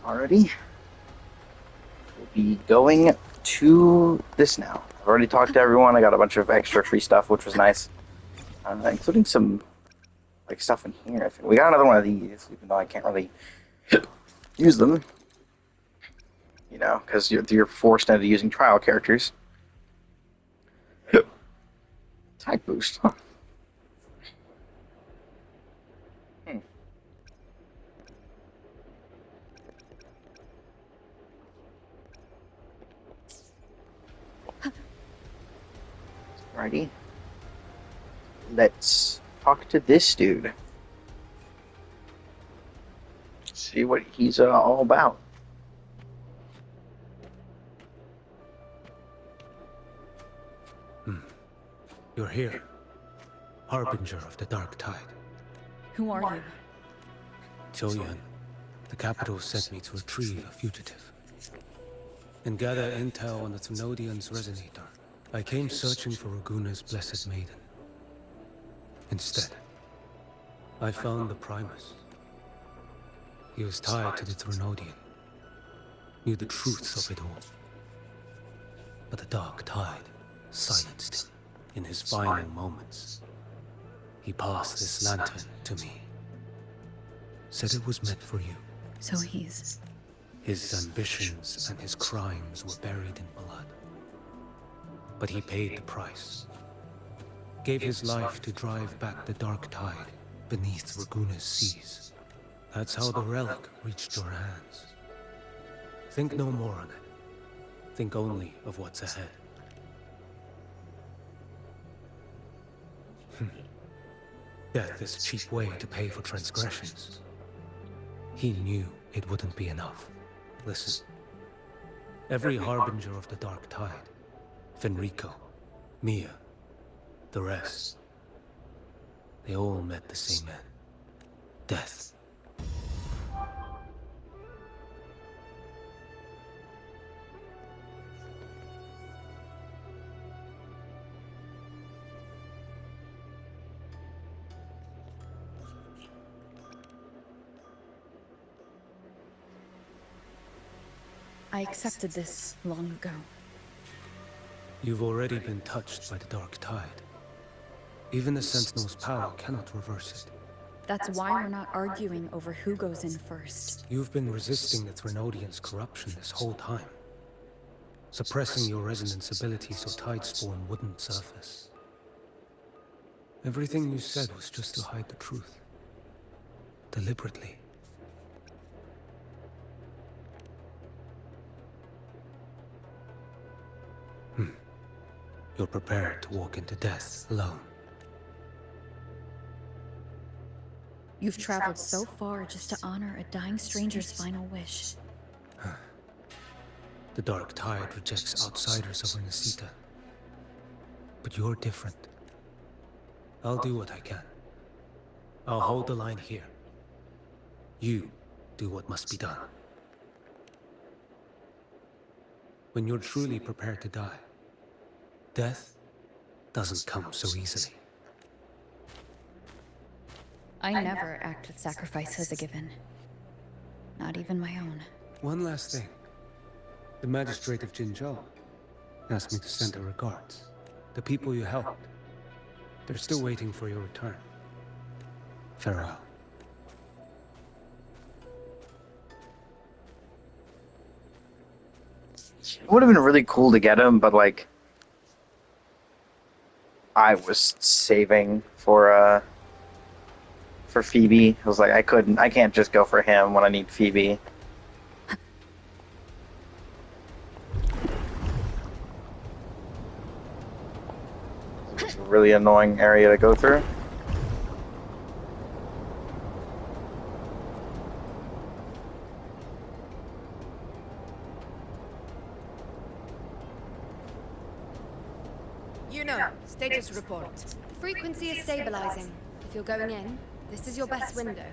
Alrighty, we'll be going to this now. I've already talked to everyone. I got a bunch of extra free stuff, which was nice, including some like stuff in here. I think we got another one of these, even though I can't really use them. You know, because you're forced into using trial characters. Attack boost. Huh. Hmm. Alrighty, let's talk to this dude. See what he's all about. You're here, Harbinger of the Dark Tide. Who are you? Choyan, the capital sent me to retrieve a fugitive and gather intel on the Thenodian's resonator. I came searching for Raguna's blessed maiden. Instead, I found the Primus. He was tied to the Thenodian, knew the truths of it all. But the Dark Tide silenced him in his final moments. He passed this lantern to me. Said it was meant for you. So he's... His ambitions and his crimes were buried in blood. But he paid the price. Gave his life to drive back the Dark Tide beneath Raguna's seas. That's how the relic reached your hands. Think no more on it. Think only of what's ahead. Death is a cheap way to pay for transgressions. He knew it wouldn't be enough. Listen. Every harbinger of the Dark Tide, Fenrico, Mia, the rest, they all met the same end. Death. I accepted this long ago. You've already been touched by the Dark Tide. Even the Sentinel's power cannot reverse it. That's why we're not arguing over who goes in first. You've been resisting the Thenodian's corruption this whole time. Suppressing your resonance ability so Tidespawn wouldn't surface. Everything you said was just to hide the truth. Deliberately. You're prepared to walk into death alone. You've traveled so far just to honor a dying stranger's final wish. The Dark Tide rejects outsiders over Nasita. But you're different. I'll do what I can. I'll hold the line here. You do what must be done. When you're truly prepared to die, death doesn't come so easily. I never act with sacrifice as a given. Not even my own. One last thing. The magistrate of Jinzhou asked me to send her regards. The people you helped. They're still waiting for your return. Farewell. It would have been really cool to get him, but like, I was saving for Phoebe. I was like, I can't just go for him when I need Phoebe. It's a really annoying area to go through. Status report. Frequency is stabilizing. If you're going in, this is your best window.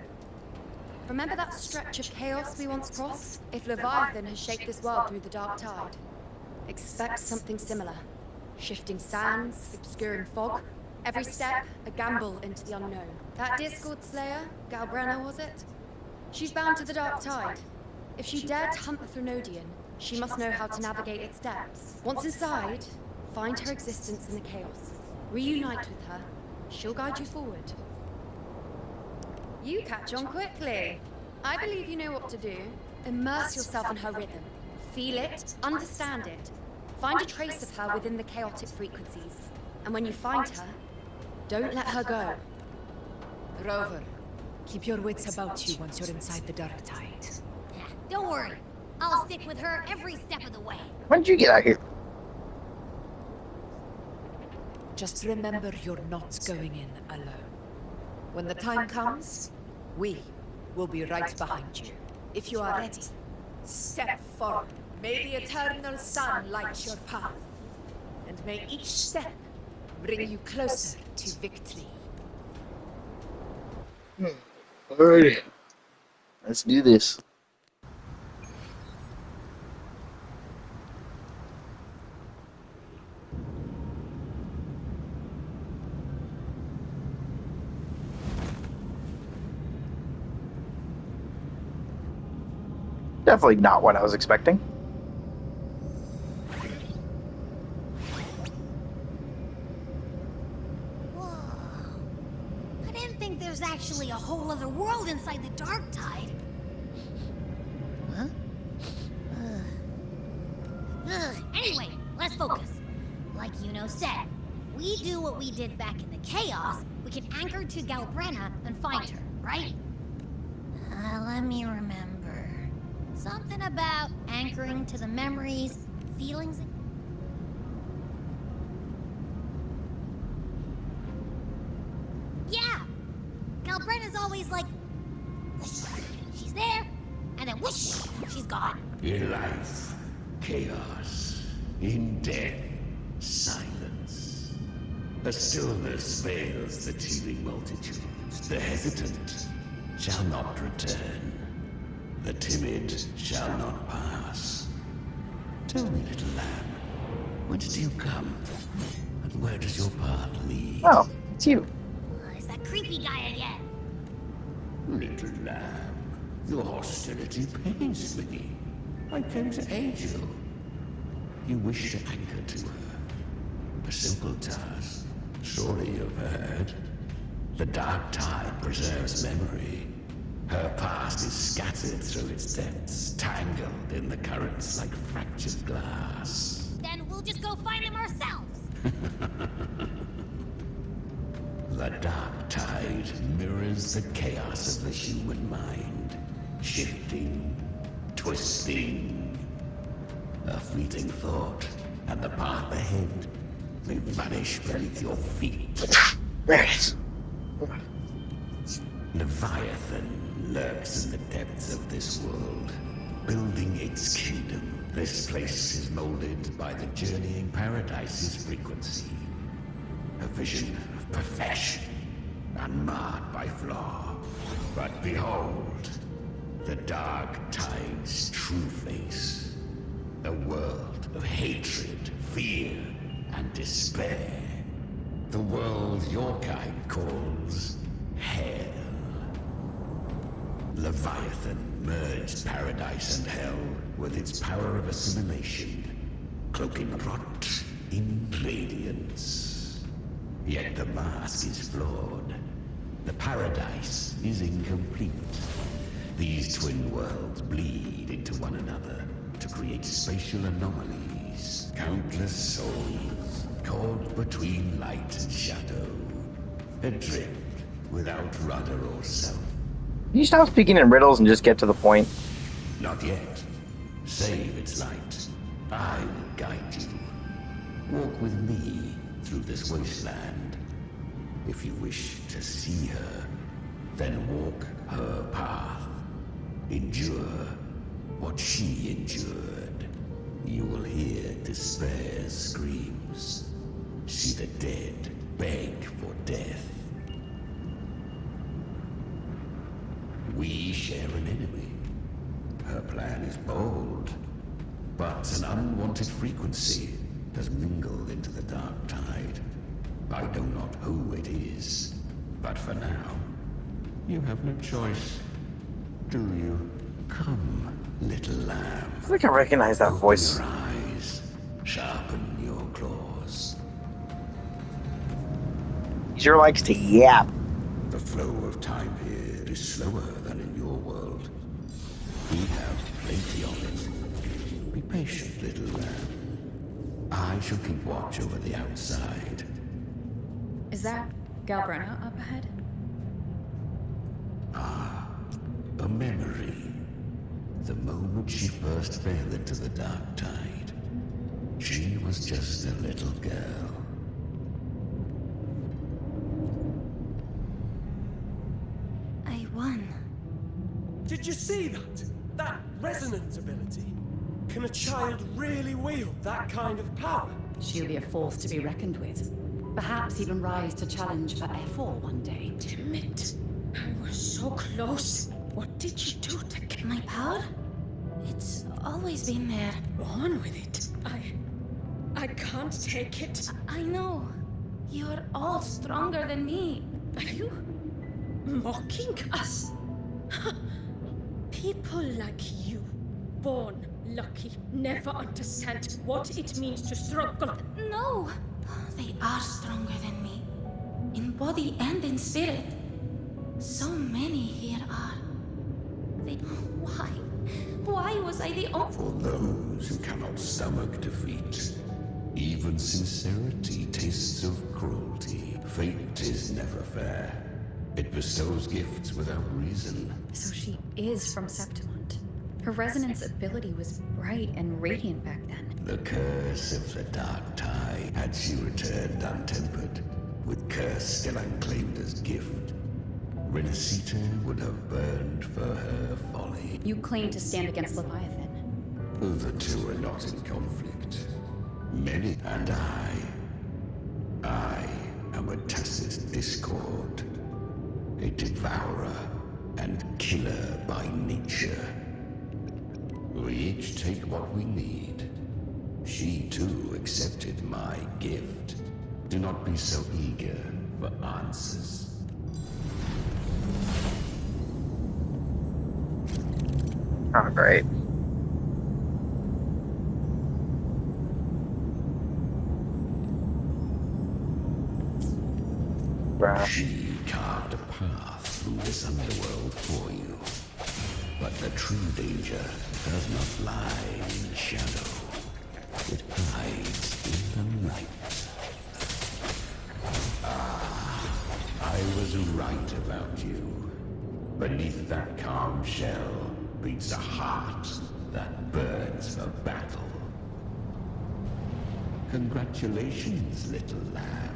Remember that stretch of chaos we once crossed? If Leviathan has shaped this world through the Dark Tide, expect something similar. Shifting sands, obscuring fog. Every step, a gamble into the unknown. That Discord Slayer, Galbrana was it? She's bound to the Dark Tide. If she dared to hunt the Threnodian, she must know how to navigate its depths. Once inside, find her existence in the chaos. Reunite with her. She'll guide you forward. You catch on quickly. I believe you know what to do. Immerse yourself in her rhythm. Feel it, understand it. Find a trace of her within the chaotic frequencies. And when you find her, don't let her go. Rover, keep your wits about you once you're inside the Dark Tide. Yeah, don't worry. I'll stick with her every step of the way. When did you get out here? Just remember you're not going in alone. When the time comes, we will be right behind you. If you are ready, step forward. May the eternal sun light your path. And may each step bring you closer to victory. Alrighty. Let's do this. Definitely not what I was expecting. Whoa. I didn't think there's actually a whole other world inside the Dark Tide. Huh? Anyway, let's focus. Like Yuno said, if we do what we did back in the Chaos, we can anchor to Galbrenna and find her, right? Let me remember. Something about anchoring to the memories, feelings. Yeah! Galbrenna's always like, whoosh, she's there, and then whoosh, she's gone. In life, chaos. In death, silence. A stillness veils the teeming multitudes. The hesitant shall not return. The timid shall not pass. Tell me, little lamb, whence do you come? And where does your path lead? Oh, it's you. It's that creepy guy again. Little lamb, your hostility pains me. I came to aid you. You wish to anchor to her. A simple task. Surely you've heard. The Dark Tide preserves memory. Her past is scattered through its depths, tangled in the currents like fractured glass. Then we'll just go find him ourselves. The Dark Tide mirrors the chaos of the human mind, shifting, twisting. A fleeting thought, and the path ahead may vanish beneath your feet. There it is. Leviathan lurks in the depths of this world, building its kingdom. This place is molded by the journeying paradise's frequency. A vision of perfection, unmarred by flaw. But behold, the Dark Tide's true face. A world of hatred, fear, and despair. The world your kind calls Hell. Leviathan merged paradise and hell with its power of assimilation, cloaking rot in radiance. Yet the mask is flawed. The paradise is incomplete. These twin worlds bleed into one another to create spatial anomalies. Countless souls caught between light and shadow, adrift without rudder or self. Can you stop speaking in riddles and just get to the point? Not yet. Save its light. I will guide you. Walk with me through this wasteland. If you wish to see her, then walk her path. Endure what she endured. You will hear despair's screams. See the dead beg for death. We share an enemy. Her plan is bold, but an unwanted frequency has mingled into the Dark Tide. I know not who it is, but for now, you have no choice. Do you? Come. Little lamb. I think I recognize that Open voice. your eyes. Sharpen your claws. He likes to yap. The flow of time here is slower than in your world. We have plenty of it. Be patient, little lamb. I shall keep watch over the outside. Is that Galbrenna up ahead? A memory. The moment she first fell into the dark tide. She was just a little girl. I won. Did you see that? That resonance ability? Can a child really wield that kind of power? She'll be a force to be reckoned with. Perhaps even rise to challenge for F4 one day. Damn it. I was so close. What did you do to get My power? It's always been there. on with it? I can't take it. I know. You're all stronger than me. Are you mocking us? People like you, born lucky, never understand what it means to struggle. No. They are stronger than me. In body and in spirit. So many here are. Why? Why was I the only... For those who cannot stomach defeat, even sincerity tastes of cruelty. Fate is never fair. It bestows gifts without reason. So she is from Septimont. Her resonance ability was bright and radiant back then. The curse of the Dark Tide had she returned untempered, with curse still unclaimed as gift. Renacita would have burned for her folly. You claim to stand against Leviathan. The two are not in conflict. Many and I am a tacit discord. A devourer and killer by nature. We each take what we need. She too accepted my gift. Do not be so eager for answers. Oh, great. Bruh. She carved a path through this underworld for you. But the true danger does not lie in the shadow. It hides in the light. I was right about you. Beneath that calm shell beats a heart that burns for battle. Congratulations, little lamb.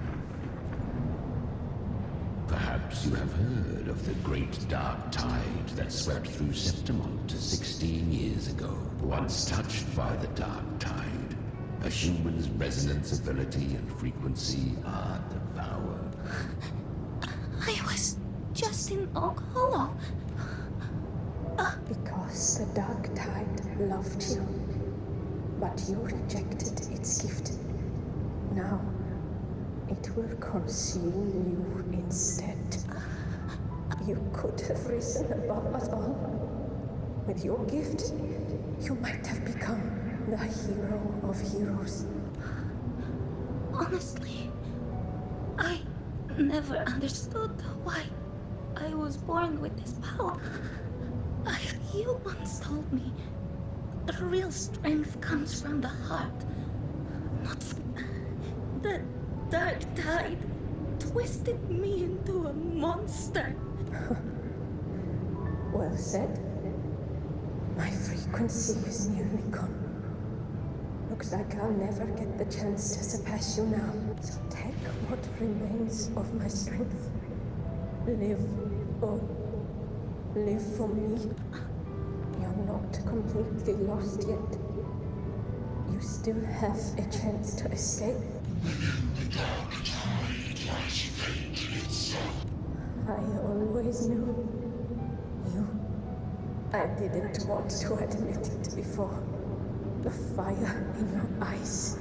Perhaps you have heard of the great dark tide that swept through Septimont 16 years ago. Once touched by the dark tide, a human's resonance ability and frequency are devoured. I was just in Oak Hollow. Because the Dark Tide loved you, but you rejected its gift. Now, it will consume you instead. You could have risen above us all. With your gift, you might have become the hero of heroes. Honestly, I never understood why I was born with this power. You once told me the real strength comes from the heart, not the Dark Tide twisted me into a monster. Well said. My frequency is nearly gone. Looks like I'll never get the chance to surpass you now. So take what remains of my strength. Live on. Live for me. You're not completely lost yet. You still have a chance to escape. The dark tide lies fate itself. I always knew. I didn't want to admit it before. The fire in your eyes.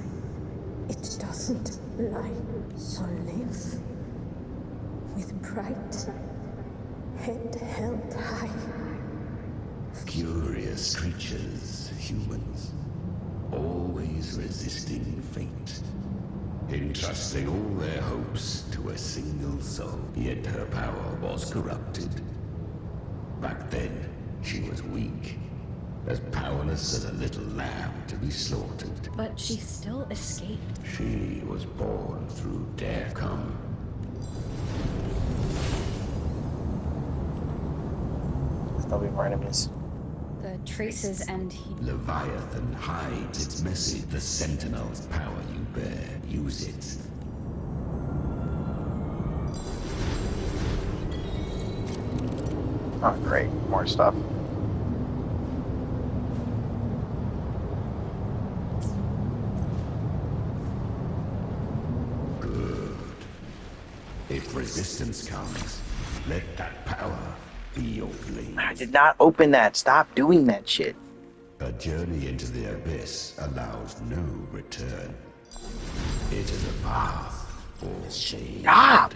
It doesn't lie. So live. With pride. Head held high. Curious creatures, humans, always resisting fate, entrusting all their hopes to a single soul. Yet her power was corrupted. Back then, she was weak, as powerless as a little lamb to be slaughtered. But she still escaped. She was born through death. Come. There'll be more enemies. The traces and he... Leviathan hides its message. The Sentinel's power you bear. Use it. Oh, great. More stuff. Good. If resistance comes, let that power be your blade. I did not open that. Stop doing that shit. A journey into the abyss allows no return. It is a path for shade. Stop!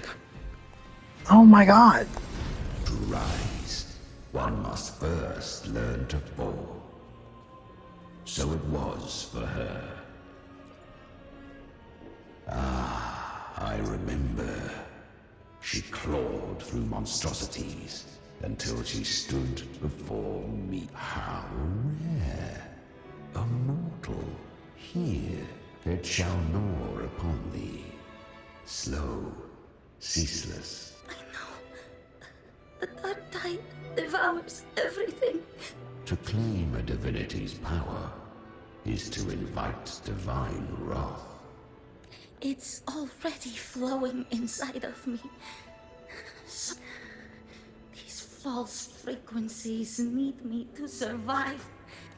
Oh my god. To rise, one must first learn to fall. So it was for her. Ah, I remember. She clawed through monstrosities until she stood before me. How rare. A mortal here. It shall gnaw upon thee. Slow, ceaseless. The dark tide devours everything. To claim a divinity's power is to invite divine wrath. It's already flowing inside of me. So, these false frequencies need me to survive.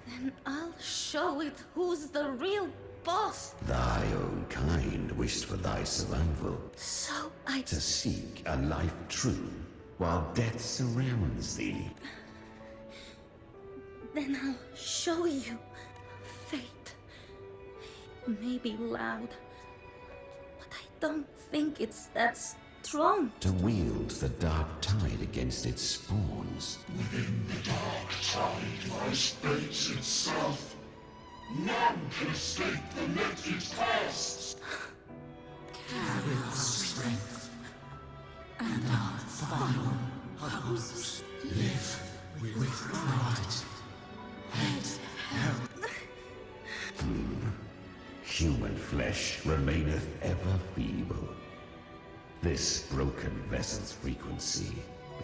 Then I'll show it who's the real boss. Thy own kind wished for thy survival. So to seek a life true while death surrounds thee. Then I'll show you fate. It may be loud, but I don't think it's that strong. To wield the dark tide against its spawns. Within the dark tide lies fate itself. None can escape the net it casts. Carry our strength and our final hopes. Live with pride. Head held. Human flesh remaineth ever feeble. This broken vessel's frequency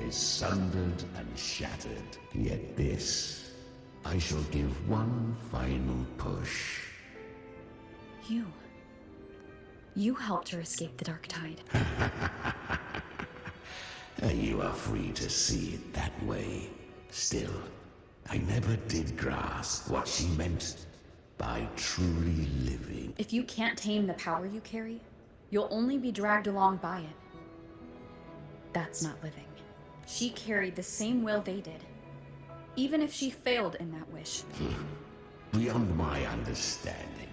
is sundered and shattered. Yet this, I shall give one final push. You helped her escape the dark tide. You are free to see it that way. Still, I never did grasp what she meant by truly living. If you can't tame the power you carry, you'll only be dragged along by it. That's not living. She carried the same will they did, even if she failed in that wish. Beyond my understanding.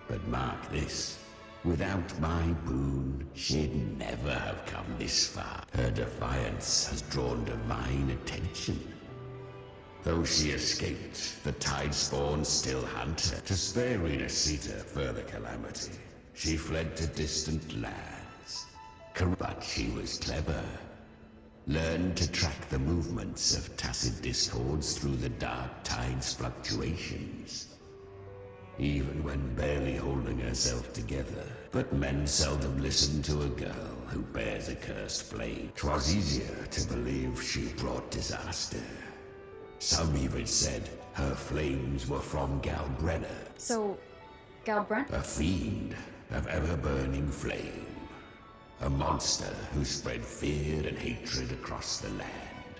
But mark this. Without my boon, she'd never have come this far. Her defiance has drawn divine attention. Though she escaped, the tide spawn still hunt her. To spare Rena Sita further calamity, she fled to distant lands. But she was clever. Learned to track the movements of tacit discords through the dark tide's fluctuations. Even when barely holding herself together. But men seldom listen to a girl who bears a cursed flame. 'Twas easier to believe she brought disaster. Some even said her flames were from Galbrenna. So, Galbrenna? A fiend of ever-burning flame. A monster who spread fear and hatred across the land.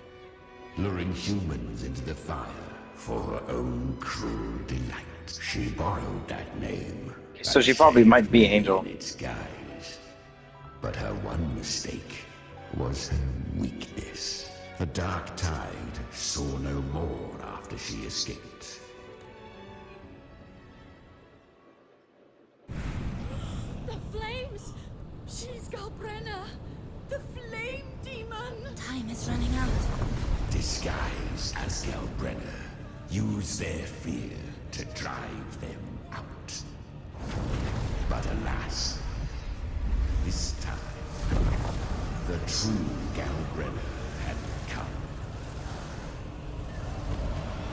Luring humans into the fire for her own cruel delight. She borrowed that name. So she probably might be Angel. In its guise. But her one mistake was her weakness. The dark tide saw no more after she escaped. The flames! She's Galbrenna! The flame demon! Time is running out. Disguised as Galbrenna, use their fear to drive them out. But alas, this time, the true Galbrenna had come.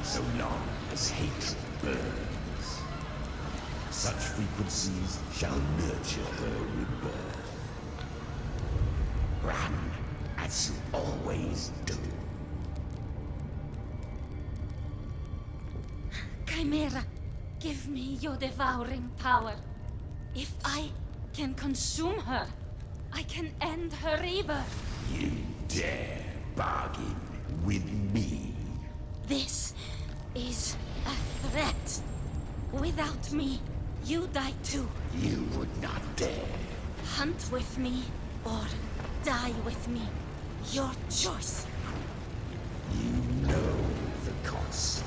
So long as hatred burns, such frequencies shall nurture her rebirth. Run as you always do. Chimera, give me your devouring power. If I can consume her, I can end her rebirth. You dare bargain with me? This is a threat. Without me, you die too. You would not dare. Hunt with me or die with me. Your choice. You know the cost.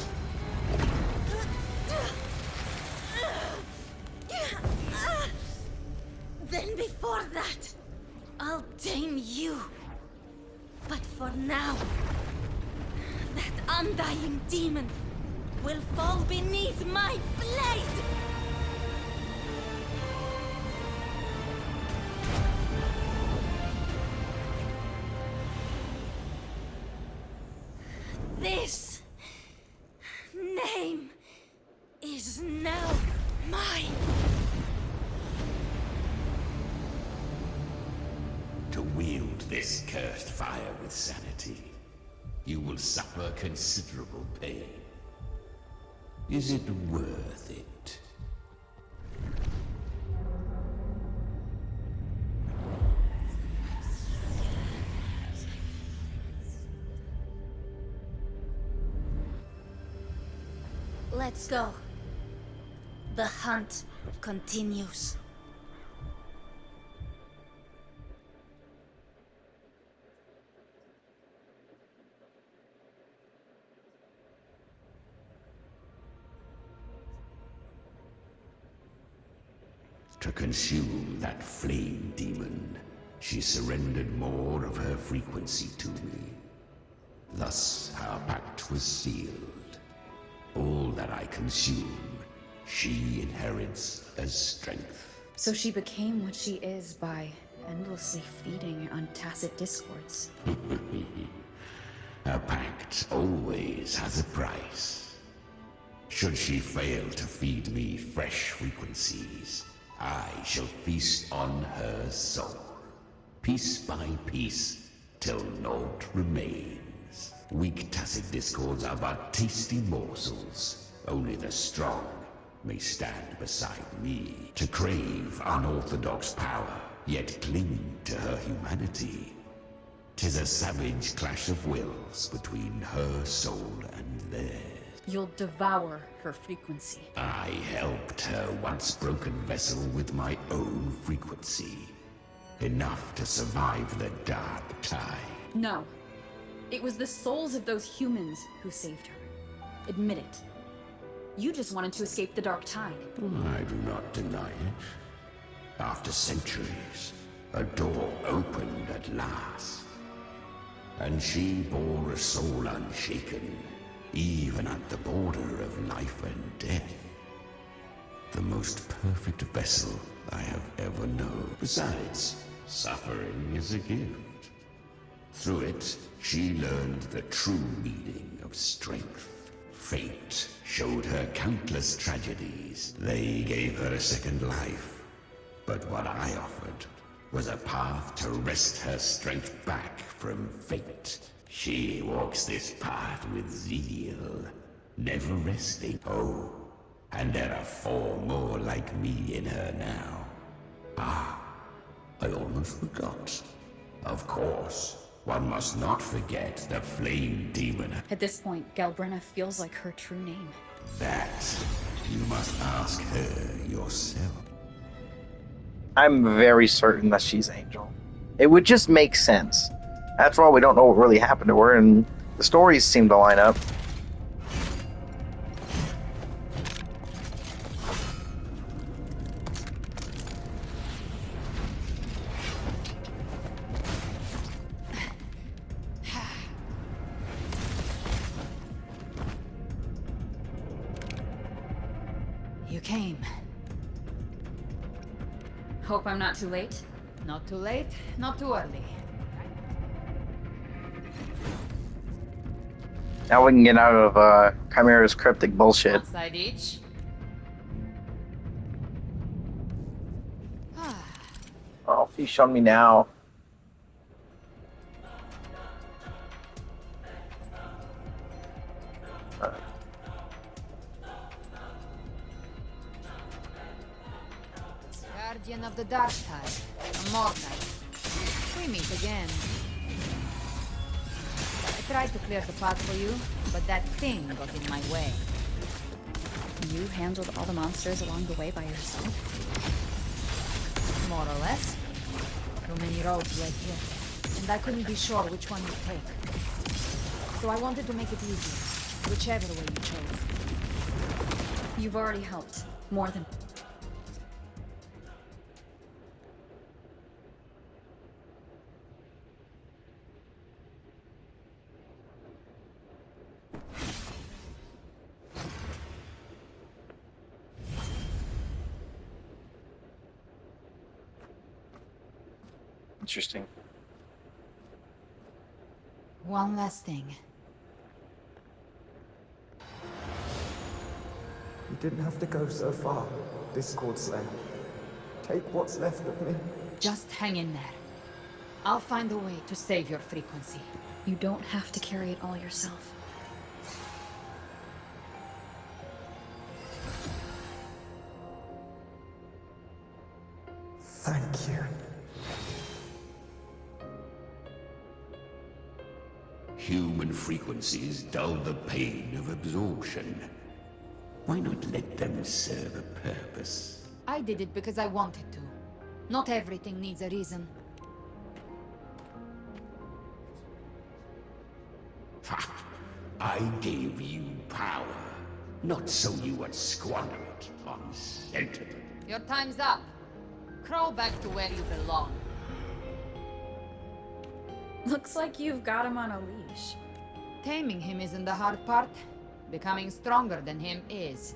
Then before that, I'll tame you. But for now, that undying demon will fall beneath my blade! This name is now mine. To wield this cursed fire with sanity, you will suffer considerable pain. Is it worth it? Let's go. The hunt continues. To consume that flame demon, she surrendered more of her frequency to me. Thus, our pact was sealed. All that I consume, she inherits as strength. So she became what she is by endlessly feeding on tacit discords. A pact always has a price. Should she fail to feed me fresh frequencies, I shall feast on her soul, piece by piece, till naught remains. Weak tacit discords are but tasty morsels. Only the strong may stand beside me. To crave unorthodox power, yet cling to her humanity. 'Tis a savage clash of wills between her soul and theirs. You'll devour her frequency. I helped her once broken vessel with my own frequency. Enough to survive the dark tide. No. It was the souls of those humans who saved her. Admit it. You just wanted to escape the dark tide. I do not deny it. After centuries, a door opened at last. And she bore a soul unshaken, even at the border of life and death. The most perfect vessel I have ever known. Besides, suffering is a gift. Through it, she learned the true meaning of strength. Fate showed her countless tragedies. They gave her a second life. But what I offered was a path to wrest her strength back from fate. She walks this path with zeal, never resting. Oh, and there are 4 more like me in her now. Ah, I almost forgot. Of course, one must not forget the flame demon. At this point, Galbrenna feels like her true name. That you must ask her yourself. I'm very certain that she's Angel. It would just make sense. After all, we don't know what really happened to her, and the stories seem to line up. You came. Hope I'm not too late. Not too late, not too early. Now we can get out of Chimera's cryptic bullshit. One side each. Oh, he's shown me now. Guardian of the Dark Tide, a Morkite. We meet again. I tried to clear the path for you, but that thing got in my way. You handled all the monsters along the way by yourself? More or less. Too many roads led here, and I couldn't be sure which one you'd take. So I wanted to make it easy, whichever way you chose. You've already helped. More than... Interesting. One last thing. You didn't have to go so far, Discord Slayer. Take what's left of me. Just hang in there. I'll find a way to save your frequency. You don't have to carry it all yourself. Thank you. Human frequencies dull the pain of absorption. Why not let them serve a purpose? I did it because I wanted to. Not everything needs a reason. Ha! I gave you power, not so you would squander it on sentiment. Your time's up. Crawl back to where you belong. Looks like you've got him on a leash. Taming him isn't the hard part. Becoming stronger than him is.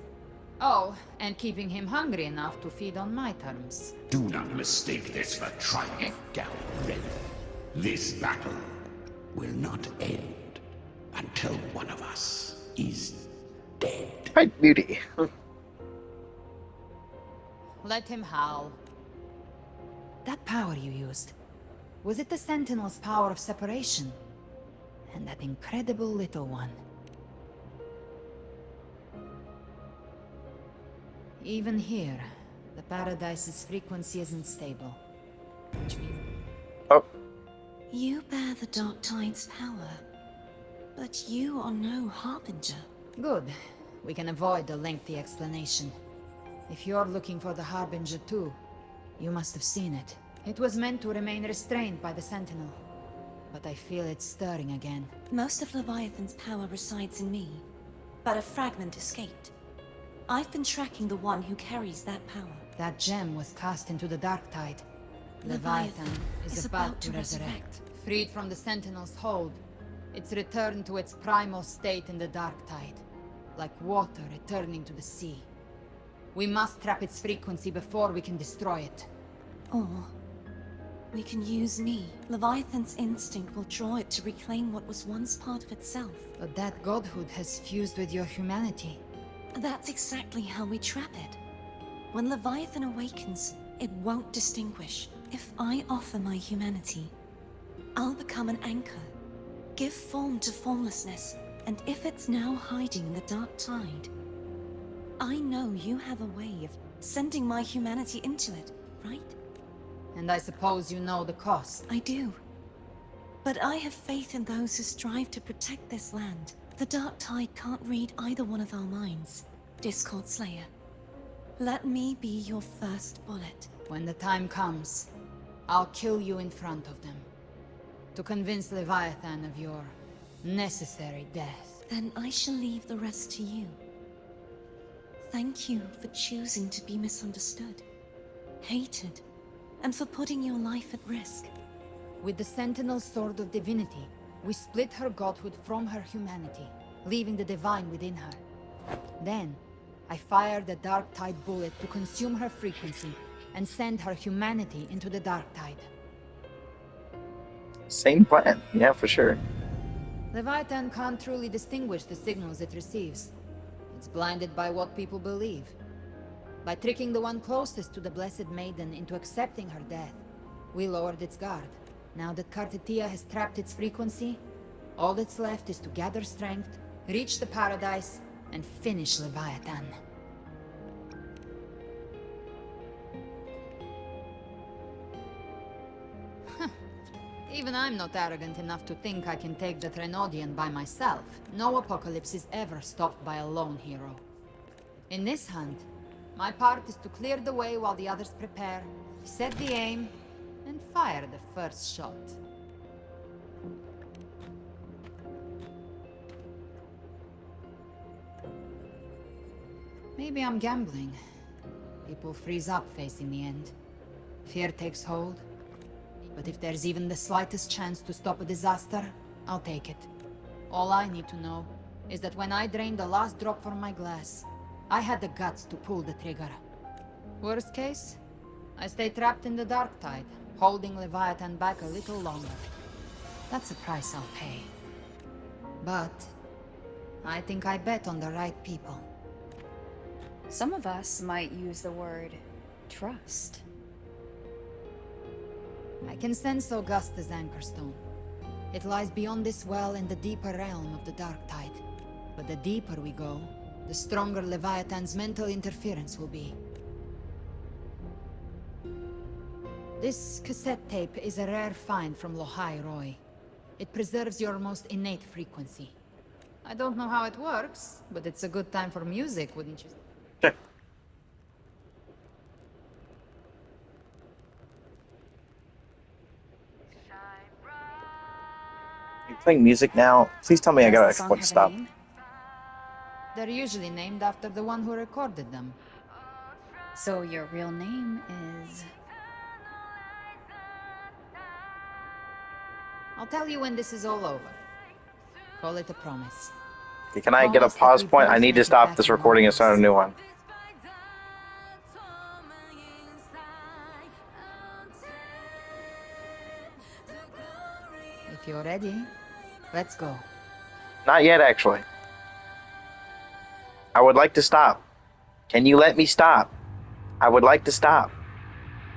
Oh, and keeping him hungry enough to feed on my terms. Do not mistake this for triumph, Galbrenna. This battle will not end until one of us is dead. Right, beauty. Let him howl. That power you used, was it the Sentinel's power of separation? And that incredible little one. Even here, the Paradise's frequency isn't stable. Which means... Oh. You bear the Dark Tide's power, but you are no Harbinger. Good. We can avoid a lengthy explanation. If you're looking for the Harbinger too, you must have seen it. It was meant to remain restrained by the Sentinel. But I feel it's stirring again. Most of Leviathan's power resides in me, but a fragment escaped. I've been tracking the one who carries that power. That gem was cast into the Dark Tide. Leviathan is about to resurrect. Freed from the Sentinel's hold, it's returned to its primal state in the Dark Tide. Like water returning to the sea. We must trap its frequency before we can destroy it. Or we can use me. Leviathan's instinct will draw it to reclaim what was once part of itself. But that godhood has fused with your humanity. That's exactly how we trap it. When Leviathan awakens, it won't distinguish. If I offer my humanity, I'll become an anchor, give form to formlessness, and if it's now hiding in the Dark Tide, I know you have a way of sending my humanity into it, right? And I suppose you know the cost. I do. But I have faith in those who strive to protect this land. The Dark Tide can't read either one of our minds. Discord Slayer, let me be your first bullet. When the time comes, I'll kill you in front of them. To convince Leviathan of your necessary death. Then I shall leave the rest to you. Thank you for choosing to be misunderstood, hated, and for putting your life at risk. With the Sentinel's Sword of Divinity, we split her godhood from her humanity, leaving the divine within her. Then, I fired the Dark Tide bullet to consume her frequency and send her humanity into the Dark Tide. Same plan. Yeah, for sure. Leviathan can't truly distinguish the signals it receives. It's blinded by what people believe. By tricking the one closest to the Blessed Maiden into accepting her death, we lowered its guard. Now that Kartatia has trapped its frequency, all that's left is to gather strength, reach the paradise, and finish Leviathan. Even I'm not arrogant enough to think I can take the Threnodian by myself. No apocalypse is ever stopped by a lone hero. In this hunt, my part is to clear the way while the others prepare, set the aim, and fire the first shot. Maybe I'm gambling. People freeze up facing the end. Fear takes hold. But if there's even the slightest chance to stop a disaster, I'll take it. All I need to know is that when I drained the last drop from my glass, I had the guts to pull the trigger. Worst case, I stay trapped in the Dark Tide, holding Leviathan back a little longer. That's a price I'll pay. But I think I bet on the right people. Some of us might use the word trust. I can sense Augusta's Anchorstone. It lies beyond this well in the deeper realm of the Dark Tide. But the deeper we go, the stronger Leviathan's mental interference will be. This cassette tape is a rare find from Lohai Roy. It preserves your most innate frequency. I don't know how it works, but it's a good time for music, wouldn't you say? Sure. You playing music now? Please tell me I Does the gotta song have a stop. name? They're usually named after the one who recorded them. So your real name is... I'll tell you when this is all over. Call it a promise. Okay, can I get a pause point? I need to stop this recording and start a new one. If you're ready, let's go. Not yet, actually. I would like to stop. Can you let me stop? I would like to stop.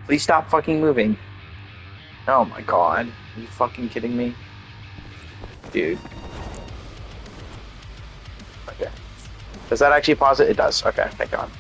Please stop fucking moving. Oh my god. Are you fucking kidding me? Dude. Okay. Does that actually pause it? It does. Okay, thank god.